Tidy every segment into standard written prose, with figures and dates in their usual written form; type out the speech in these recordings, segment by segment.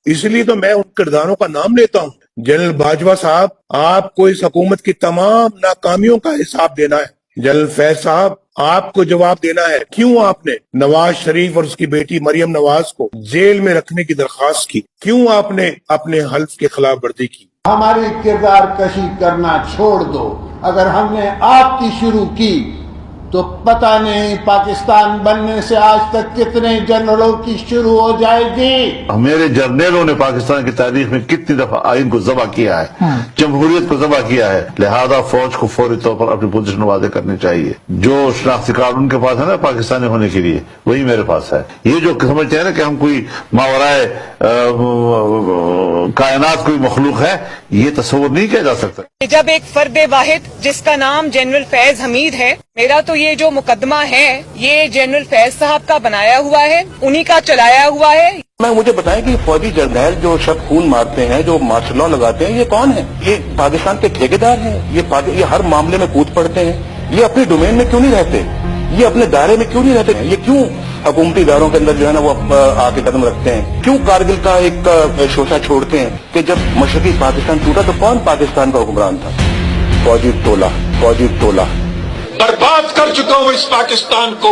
اس لیے تو میں ان کرداروں کا نام لیتا ہوں. جنرل باجوہ صاحب، آپ کو اس حکومت کی تمام ناکامیوں کا حساب دینا ہے. جنرل فیض صاحب، آپ کو جواب دینا ہے کیوں آپ نے نواز شریف اور اس کی بیٹی مریم نواز کو جیل میں رکھنے کی درخواست کی، کیوں آپ نے اپنے حلف کی خلاف ورزی کی. ہماری کردار کشی کرنا چھوڑ دو. اگر ہم نے آپ کی شروع کی تو پتہ نہیں پاکستان بننے سے آج تک کتنے جنرلوں کی شروع ہو جائے گی. میرے جرنیلوں نے پاکستان کی تاریخ میں کتنی دفعہ آئین کو ذبح کیا ہے، جمہوریت کو ذبح کیا ہے. لہذا فوج کو فوری طور پر اپنی پوزیشن واضح کرنی چاہیے. جو شناختی کارڈ ان کے پاس ہے نا پاکستانی ہونے کے لیے، وہی میرے پاس ہے. یہ جو سمجھتے ہیں نا کہ ہم کوئی ماورائے کائنات کوئی مخلوق ہے، یہ تصور نہیں کیا جا سکتا. جب ایک فرد واحد جس کا نام جنرل فیض حمید ہے، میرا تو یہ جو مقدمہ ہے یہ جنرل فیض صاحب کا بنایا ہوا ہے، انہی کا چلایا ہوا ہے. مجھے بتائیں کہ فوجی جرنیل جو شب خون مارتے ہیں، جو مارشل لا لگاتے ہیں، یہ کون ہیں؟ یہ پاکستان کے ٹھیکیدار ہیں. یہ ہر معاملے میں کود پڑتے ہیں. یہ اپنی ڈومین میں کیوں نہیں رہتے؟ یہ اپنے دائرے میں کیوں نہیں رہتے؟ یہ کیوں حکومتی اداروں کے اندر جو ہے نا وہ آ کے قدم رکھتے ہیں؟ کیوں کارگل کا ایک شوشہ چھوڑتے ہیں کہ جب مشرقی پاکستان ٹوٹا تو کون پاکستان کا حکمران تھا؟ فوجی ٹولہ. برباد کر چکا ہوں اس پاکستان کو،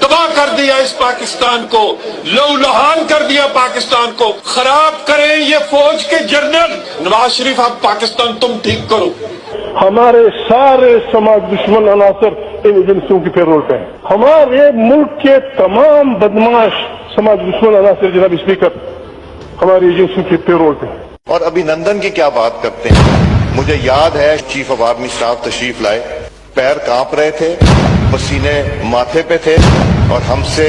تباہ کر دیا اس پاکستان کو، لہو لہان کر دیا پاکستان کو. خراب کریں یہ فوج کے جنرل. نواز شریف آپ پاکستان تم ٹھیک کرو. ہمارے سارے سماج دشمن عناصر ان ایجنسیوں کی پیرول پہ ہیں. ہمارے ملک کے تمام بدماش سماج دشمن عناصر جناب اسپیکر ہماری ایجنسیوں کی پیرول پہ ہیں. اور ابھی نندن کی کیا بات کرتے ہیں؟ مجھے یاد ہے چیف آف آرمی اسٹاف تشریف لائے، پیر کانپ رہے تھے، پسینے ماتھے پہ تھے، اور ہم سے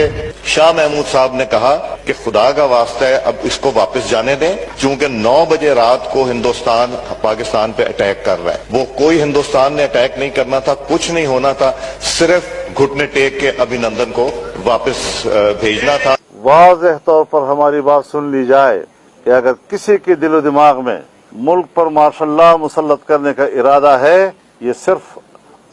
شاہ محمود صاحب نے کہا کہ خدا کا واسطہ ہے اب اس کو واپس جانے دیں، چونکہ 9 بجے رات کو ہندوستان پاکستان پہ اٹیک کر رہا ہے. وہ کوئی ہندوستان نے اٹیک نہیں کرنا تھا، کچھ نہیں ہونا تھا، صرف گھٹنے ٹیک کے ابھینندن کو واپس بھیجنا تھا. واضح طور پر ہماری بات سن لی جائے کہ اگر کسی کے دل و دماغ میں ملک پر مارشل لا مسلط کرنے کا ارادہ ہے، یہ صرف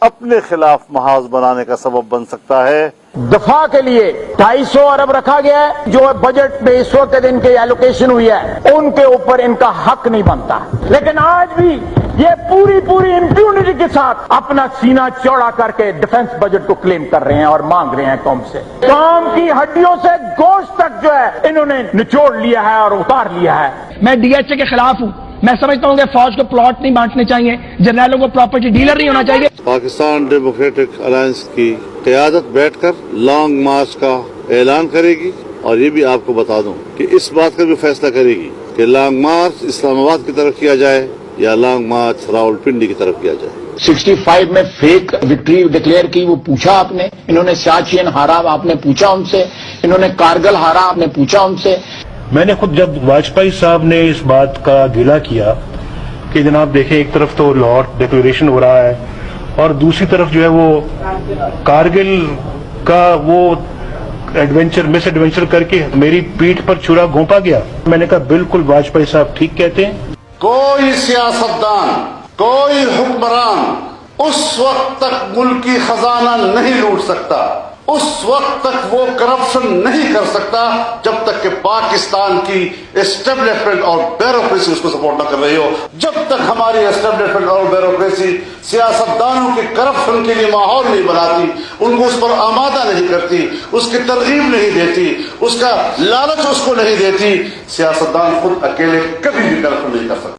اپنے خلاف محاذ بنانے کا سبب بن سکتا ہے. دفاع کے لیے 250 ارب رکھا گیا ہے، جو بجٹ میں اس وقت ان کی ایلوکیشن ہوئی ہے ان کے اوپر ان کا حق نہیں بنتا. لیکن آج بھی یہ پوری امپیونٹی کے ساتھ اپنا سینہ چوڑا کر کے ڈیفنس بجٹ کو کلیم کر رہے ہیں اور مانگ رہے ہیں قوم سے. قوم کی ہڈیوں سے گوشت تک جو ہے انہوں نے نچوڑ لیا ہے اور اتار لیا ہے. میں ڈی ایچ اے کے خلاف ہوں. میں سمجھتا ہوں کہ فوج کو پلاٹ نہیں بانٹنے چاہیے، جرنیلوں کو پراپرٹی ڈیلر نہیں ہونا چاہیے. پاکستان ڈیموکریٹک الائنس کی قیادت بیٹھ کر لانگ مارچ کا اعلان کرے گی، اور یہ بھی آپ کو بتا دوں کہ اس بات کا بھی فیصلہ کرے گی کہ لانگ مارچ اسلام آباد کی طرف کیا جائے یا لانگ مارچ راولپنڈی کی طرف کیا جائے. 65 میں فیک وکٹری ڈکلیئر کی، وہ پوچھا آپ نے. انہوں نے سیاچین ہارا، آپ نے پوچھا ان سے. انہوں نے کارگل ہارا، آپ نے پوچھا ان سے. میں نے خود جب واجپئی صاحب نے اس بات کا گلہ کیا کہ جناب دیکھیں ایک طرف تو لاہور ڈکلیریشن ہو رہا ہے اور دوسری طرف جو ہے وہ کارگل کا وہ مس ایڈونچر کر کے میری پیٹھ پر چھرا گھونپا گیا. میں نے کہا بالکل واجپئی صاحب ٹھیک کہتے ہیں. کوئی سیاستدان، کوئی حکمران اس وقت تک ملک کی خزانہ نہیں لوٹ سکتا، اس وقت تک وہ کرپشن نہیں کر سکتا جب تک کہ پاکستان کی اسٹیبلشمنٹ اور بیوروکریسی اس کو سپورٹ نہ کر رہی ہو. جب تک ہماری اسٹیبلشمنٹ اور بیوروکریسی سیاستدانوں کی کرپشن کے لیے ماحول نہیں بناتی، ان کو اس پر آمادہ نہیں کرتی، اس کی ترغیب نہیں دیتی، اس کا لالچ اس کو نہیں دیتی، سیاستدان خود اکیلے کبھی بھی کرپشن نہیں کر سکتے.